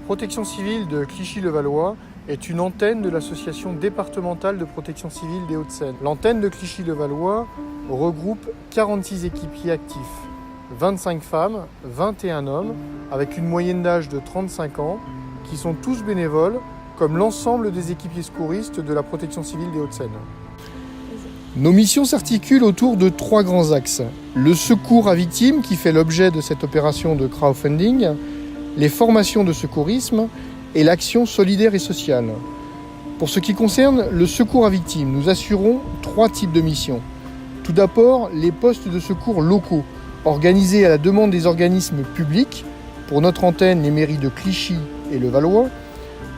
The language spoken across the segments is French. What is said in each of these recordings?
protection civile de Clichy-le-Valois est une antenne de l'association départementale de protection civile des Hauts-de-Seine. L'antenne de Clichy-le-Valois regroupe 46 équipiers actifs, 25 femmes, 21 hommes, avec une moyenne d'âge de 35 ans, qui sont tous bénévoles, comme l'ensemble des équipiers secouristes de la protection civile des Hauts-de-Seine. Nos missions s'articulent autour de 3 grands axes. Le secours à victimes, qui fait l'objet de cette opération de crowdfunding, les formations de secourisme et l'action solidaire et sociale. Pour ce qui concerne le secours à victimes, nous assurons 3 types de missions. Tout d'abord, les postes de secours locaux, organisés à la demande des organismes publics, pour notre antenne les mairies de Clichy et le Valois,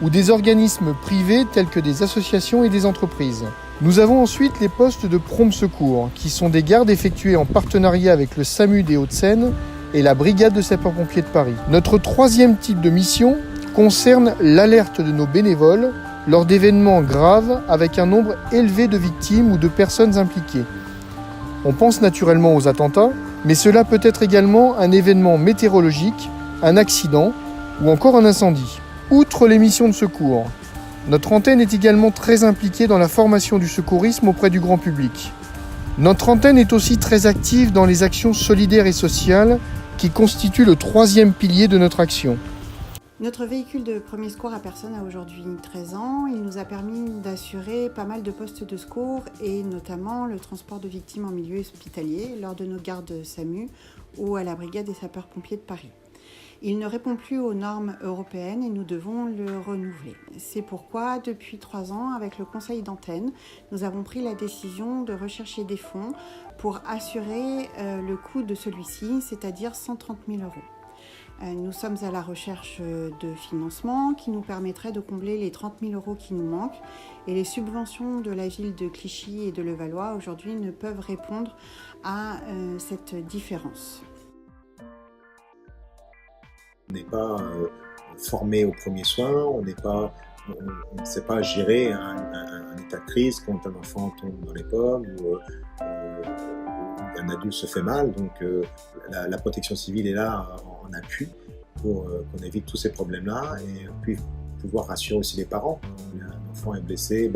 ou des organismes privés tels que des associations et des entreprises. Nous avons ensuite les postes de prompt secours, qui sont des gardes effectuées en partenariat avec le SAMU des Hauts-de-Seine et la brigade de sapeurs-pompiers de Paris. Notre 3e type de mission concerne l'alerte de nos bénévoles lors d'événements graves avec un nombre élevé de victimes ou de personnes impliquées. On pense naturellement aux attentats, mais cela peut être également un événement météorologique, un accident ou encore un incendie. Outre les missions de secours, notre antenne est également très impliquée dans la formation du secourisme auprès du grand public. Notre antenne est aussi très active dans les actions solidaires et sociales qui constituent le 3e pilier de notre action. Notre véhicule de premier secours à personne a aujourd'hui 13 ans. Il nous a permis d'assurer pas mal de postes de secours et notamment le transport de victimes en milieu hospitalier lors de nos gardes SAMU ou à la brigade des sapeurs-pompiers de Paris. Il ne répond plus aux normes européennes et nous devons le renouveler. C'est pourquoi, depuis 3 ans, avec le conseil d'antenne, nous avons pris la décision de rechercher des fonds pour assurer le coût de celui-ci, c'est-à-dire 130 000 €. Nous sommes à la recherche de financement qui nous permettrait de combler les 30 000 € qui nous manquent et les subventions de la ville de Clichy et de Levallois aujourd'hui ne peuvent répondre à cette différence. On n'est pas formé aux premiers soins, on ne sait pas gérer un état de crise quand un enfant tombe dans les pommes ou un adulte se fait mal. Donc la protection civile est là en appui pour qu'on évite tous ces problèmes-là et puis pouvoir rassurer aussi les parents. Quand un enfant est blessé,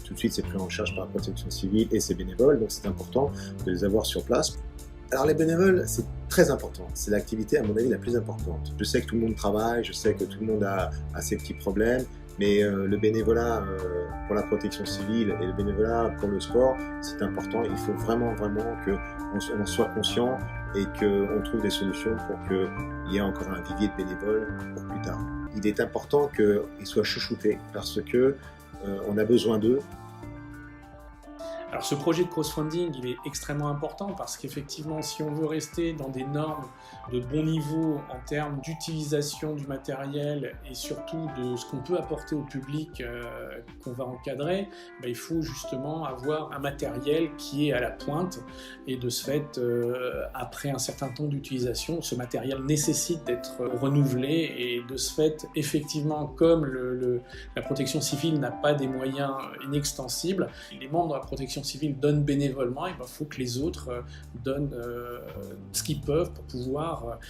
tout de suite c'est pris en charge par la protection civile et ses bénévoles, donc c'est important de les avoir sur place. Alors les bénévoles, c'est très important. C'est l'activité, à mon avis, la plus importante. Je sais que tout le monde travaille, je sais que tout le monde a ses petits problèmes, mais le bénévolat pour la protection civile et le bénévolat pour le sport, c'est important. Il faut vraiment qu'on soit conscient et qu'on trouve des solutions pour qu'il y ait encore un vivier de bénévoles pour plus tard. Il est important qu'ils soient chouchoutés parce qu'on a besoin d'eux. Alors ce projet de crowdfunding, il est extrêmement important parce qu'effectivement, si on veut rester dans des normes de bon niveau en termes d'utilisation du matériel et surtout de ce qu'on peut apporter au public qu'on va encadrer, il faut justement avoir un matériel qui est à la pointe et de ce fait, après un certain temps d'utilisation, ce matériel nécessite d'être renouvelé et de ce fait, effectivement, comme la protection civile n'a pas des moyens inextensibles, les membres de la protection civile donnent bénévolement, il faut que les autres donnent ce qu'ils peuvent pour pouvoir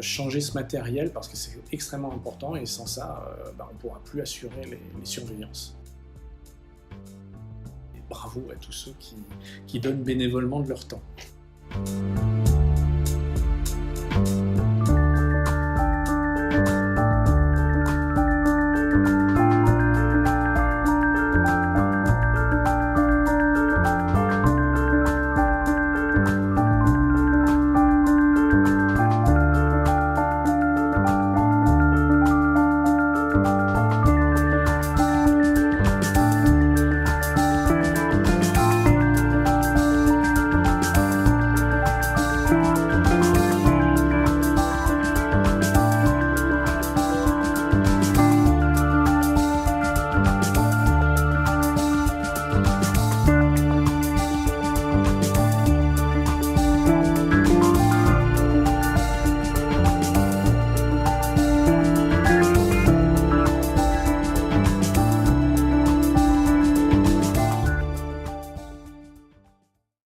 changer ce matériel parce que c'est extrêmement important et sans ça, on ne pourra plus assurer les surveillances. Et bravo à tous ceux qui donnent bénévolement de leur temps.